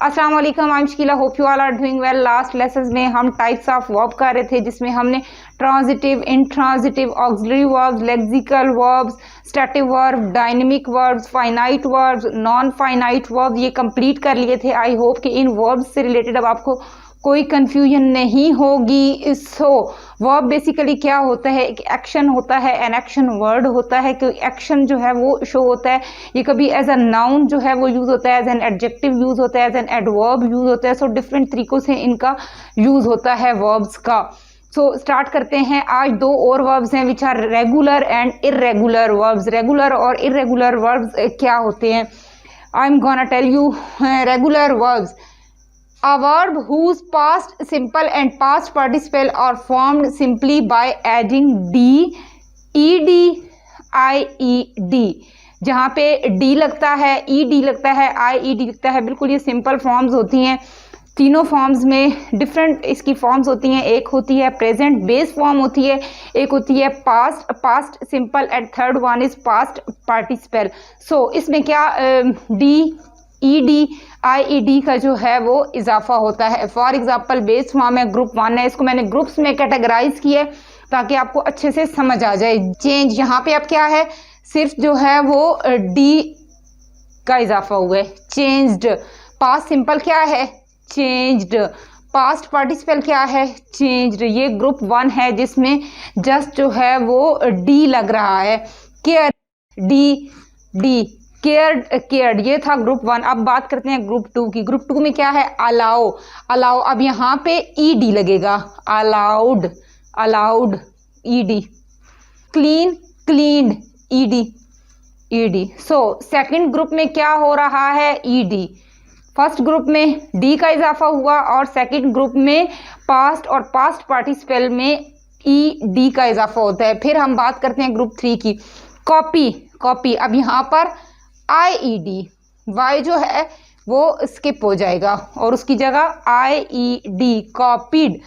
अस्सलाम वालेकुम, I am Shakeela, hope you all are doing well. Last lesson में हम टाइप्स ऑफ वर्ब कर रहे थे, जिसमें हमने transitive, intransitive, auxiliary verbs, lexical verbs, static verb, dynamic verbs, finite verbs, non finite verb ये कंप्लीट कर लिए थे। आई होप कि इन वर्ब्स से रिलेटेड अब आपको कोई कंफ्यूजन नहीं होगी। सो वर्ब बेसिकली क्या होता है? एक एक्शन होता है, एन एक्शन वर्ड होता है कि एक्शन जो है वो शो होता है। ये कभी एज अ नाउन जो है वो यूज़ होता है, एज एन एडजेक्टिव यूज़ होता है, एज एन एडवर्ब यूज़ होता है। सो डिफरेंट तरीक़ों से इनका यूज़ होता है वर्ब्स का। सो स्टार्ट करते हैं। आज दो और वर्ब्स हैं which are regular and irregular verbs. Regular और इर्रेगुलर वर्ब्स क्या होते हैं? I am gonna tell you. Regular verbs, a verb whose past simple and past participle are formed simply by adding d, ed, ied। जहाँ पे d लगता है, ed लगता है, ied लगता है, बिल्कुल ये सिंपल फॉर्म्स होती हैं। तीनों फॉर्म्स में डिफरेंट इसकी फॉर्म्स होती हैं। एक होती है प्रेजेंट बेस फॉर्म होती है, एक होती है past simple, and third one is past participle. So इसमें क्या डी, ईडी, आईईडी का जो है वो इजाफा होता है। फॉर एग्जांपल बेस फॉर्म है, ग्रुप 1 है, इसको मैंने ग्रुप्स में कैटेगराइज किया ताकि आपको अच्छे से समझ आ जाए। चेंज, यहाँ पे अब क्या है, सिर्फ जो है वो डी का इजाफा हुआ है, चेंज्ड। पास्ट सिंपल क्या है? चेंज्ड। पास्ट पार्टिसिपल क्या है? चेंज्ड। ये ग्रुप 1 है जिसमें जस्ट जो है वो डी लग रहा है। केयर, डी, डी, केयर्ड ये था ग्रुप 1। अब बात करते हैं ग्रुप 2 की। ग्रुप 2 में क्या है? Allow, allow. अब यहाँ पे ईडी लगेगा, allowed, allowed, ED. Clean, cleaned, ED, ED. So second group में क्या हो रहा है? ईडी। फर्स्ट ग्रुप में डी का इजाफा हुआ और सेकंड ग्रुप में पास्ट और पास्ट पार्टिसिपल में ईडी का इजाफा होता है। फिर हम बात करते हैं ग्रुप 3 की। Copy, copy. अब यहाँ पर आईईडी, वाई जो है वो स्किप हो जाएगा और उसकी जगह आईईडी, कॉपीड,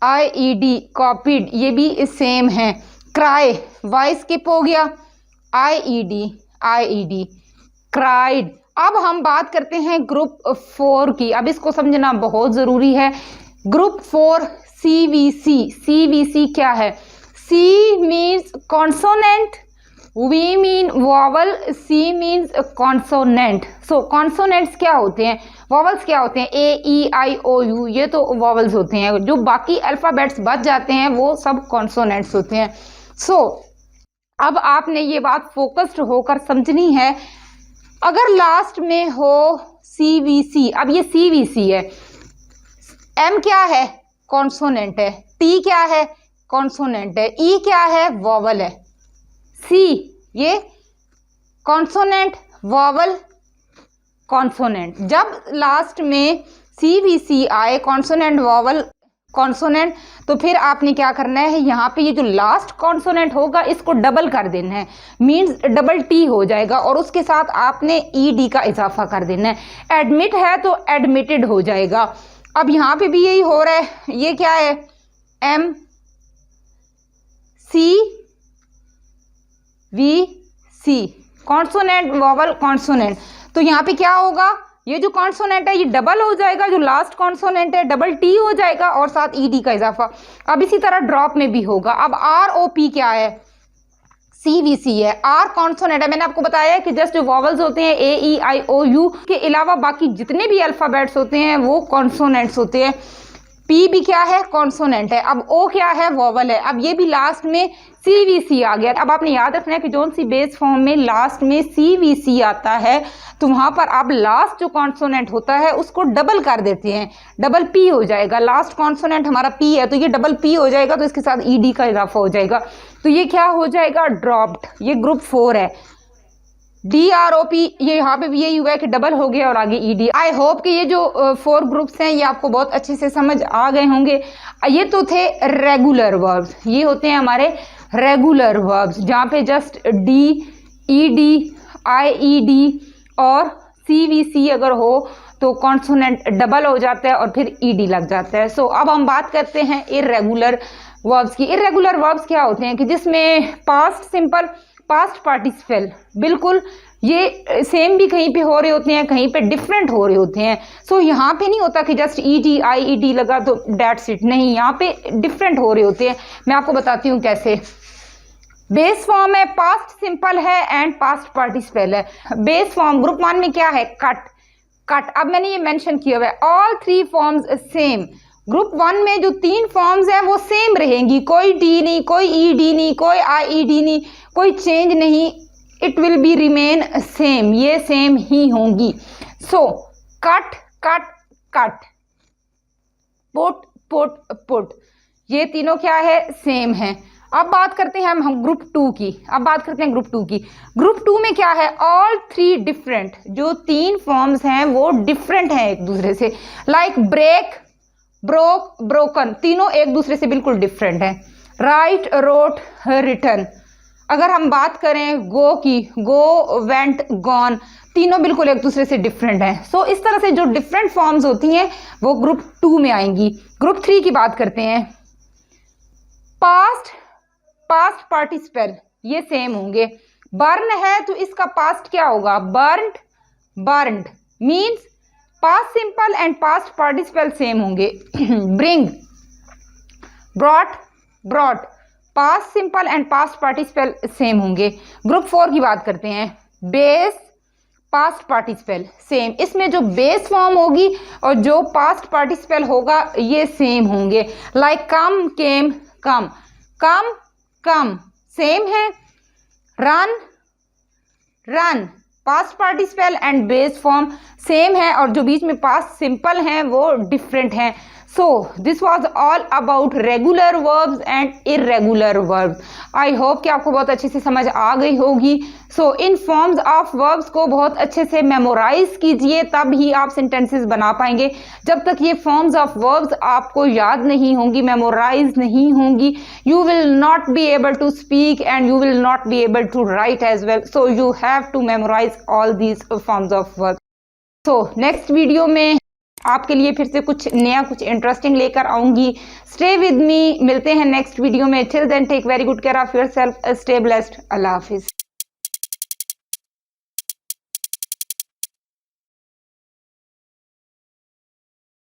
आईईडी, कॉपीड, ये भी सेम है। क्राई, वाई स्किप हो गया, आईईडी, आईईडी, क्राइड। अब हम बात करते हैं ग्रुप 4 की। अब इसको समझना बहुत ज़रूरी है। Group 4 CVC. सीवीसी क्या है? C means consonant, V mean vowel, C means consonant. So consonants क्या होते हैं? वॉवल्स क्या होते हैं? A, E, I, O, U, ये तो वॉवल्स होते हैं। जो बाकी अल्फ़ाबेट्स बच जाते हैं वो सब कॉन्सोनेंट्स होते हैं। सो अब आपने ये बात फोकस्ड होकर समझनी है। अगर लास्ट में हो CVC, अब ये CVC है, M क्या है? कॉन्सोनेंट है, T क्या है? कॉन्सोनेंट है, E क्या है? वॉवल है, सी ये कॉन्सोनेंट, वॉवल, कॉन्सोनेंट। जब लास्ट में सी वी सी आए, कॉन्सोनेंट, वॉवल, कॉन्सोनेंट, तो फिर आपने क्या करना है? यहाँ पे ये जो लास्ट कॉन्सोनेंट होगा इसको डबल कर देना है, मीन्स डबल टी हो जाएगा और उसके साथ आपने ईडी का इजाफा कर देना है। एडमिट है तो एडमिटेड हो जाएगा। अब यहाँ पे भी यही हो रहा है। ये क्या है? M C V C, consonant, vowel, consonant. तो यहाँ पे क्या होगा? ये जो कॉन्सोनेंट है ये डबल हो जाएगा, जो लास्ट कॉन्सोनेंट है डबल टी हो जाएगा और साथ ईडी का इजाफा। अब इसी तरह ड्रॉप में भी होगा। अब आर ओ पी क्या है? सी वी सी है। आर कॉन्सोनेंट है, मैंने आपको बताया है कि जस्ट जो वॉवल्स होते हैं ए, ई, आई, ओ, यू के अलावा बाकी जितने भी अल्फ़ाबेट्स होते हैं वो कॉन्सोनेंट्स होते हैं। पी भी क्या है? कॉन्सोनेंट है। अब ओ क्या है? वॉवल है। अब ये भी लास्ट में सीवीसी आ गया। अब आपने याद रखना है कि जोन सी बेस फॉर्म में लास्ट में सीवीसी आता है तो वहाँ पर अब लास्ट जो कॉन्सोनेंट होता है उसको डबल कर देते हैं, डबल पी हो जाएगा। लास्ट कॉन्सोनेंट हमारा पी है तो ये डबल पी हो जाएगा, तो इसके साथ ईडी का इजाफा हो जाएगा, तो ये क्या हो जाएगा? ड्रॉप्ड। ये ग्रुप 4 है। DROP, ये यहाँ पे भी यही हुआ है कि डबल हो गया और आगे ईडी। आई होप कि ये जो 4 ग्रुप्स हैं ये आपको बहुत अच्छे से समझ आ गए होंगे। ये तो थे रेगुलर वर्ब्स, ये होते हैं हमारे रेगुलर वर्ब्स जहाँ पे जस्ट डी, ईडी, आईईडी और सीवीसी अगर हो तो कॉन्सोनेंट डबल हो जाता है और फिर ईडी लग जाता है। सो अब हम बात करते हैं इर्रेगुलर वर्ब्स की। इर्रेगुलर वर्ब्स क्या होते हैं कि जिसमें पास्ट सिंपल, पास्ट पार्टिसिपल, बिल्कुल ये सेम भी कहीं पे हो रहे होते हैं, कहीं पे डिफरेंट हो रहे होते हैं। सो यहाँ पे नहीं होता कि जस्ट ईडी आईईडी लगा तो डेट्स इट, नहीं, यहाँ पे डिफरेंट हो रहे होते हैं। मैं आपको बताती हूँ कैसे। बेस फॉर्म है, पास्ट सिंपल है एंड पास्ट पार्टिसिपल है। बेस फॉर्म ग्रुप 1 में क्या है, कट। कट, अब मैंने ये मेंशन किया हुआ है, ऑल 3 फॉर्म्स सेम। ग्रुप 1 में जो 3 फॉर्म्स हैं वो सेम रहेंगी, कोई डी नहीं, कोई ईडी नहीं, कोई आईईडी नहीं, कोई चेंज नहीं, it will be remain same, ये सेम ही होंगी। So cut cut cut, put put put, ये तीनों क्या है, सेम है। अब बात करते हैं हम ग्रुप 2 की। अब बात करते हैं ग्रुप 2 की। ग्रुप 2 में क्या है, ऑल 3 डिफरेंट, जो 3 फॉर्म्स हैं वो डिफरेंट हैं एक दूसरे से। लाइक ब्रेक, ब्रोक, ब्रोकन, तीनों एक दूसरे से बिल्कुल डिफरेंट हैं। Write, wrote, written. अगर हम बात करें गो की, गो, वेंट, गॉन, तीनों बिल्कुल एक दूसरे से डिफरेंट हैं। सो इस तरह से जो डिफरेंट फॉर्म्स होती हैं वो ग्रुप 2 में आएंगी। ग्रुप 3 की बात करते हैं। पास्ट, पास्ट पार्टिसिपल, ये सेम होंगे। बर्न है तो इसका पास्ट क्या होगा, burned, burned, means past simple and past participle same होंगे। Bring, brought, brought, past simple and past participle same होंगे। ग्रुप 4 की बात करते हैं। बेस, पास्ट पार्टिसिपल सेम, इसमें जो बेस फॉर्म होगी और जो पास्ट पार्टिसिपल होगा ये सेम होंगे। लाइक कम, केम, कम, कम, कम, सेम है। Run, run, past participle and base form same है और जो बीच में पास्ट सिंपल हैं वो डिफरेंट हैं। So this was all about regular verbs and irregular verbs. I hope कि आपको बहुत अच्छे से समझ आ गई होगी। सो इन फॉर्म्स ऑफ वर्ब्स को बहुत अच्छे से मेमोराइज कीजिए, तब ही आप सेंटेंसेस बना पाएंगे। जब तक ये फॉर्म्स ऑफ वर्ब्स आपको याद नहीं होंगी, मेमोराइज नहीं होंगी, you will not be able to speak and you will not be able to write as well. So you have to memorise all these forms of verbs. So next video में आपके लिए फिर से कुछ नया, कुछ इंटरेस्टिंग लेकर आऊंगी। स्टे विद मी, मिलते हैं नेक्स्ट वीडियो में। Till then take very good care of yourself, stay blessed, अल्लाह हाफिज।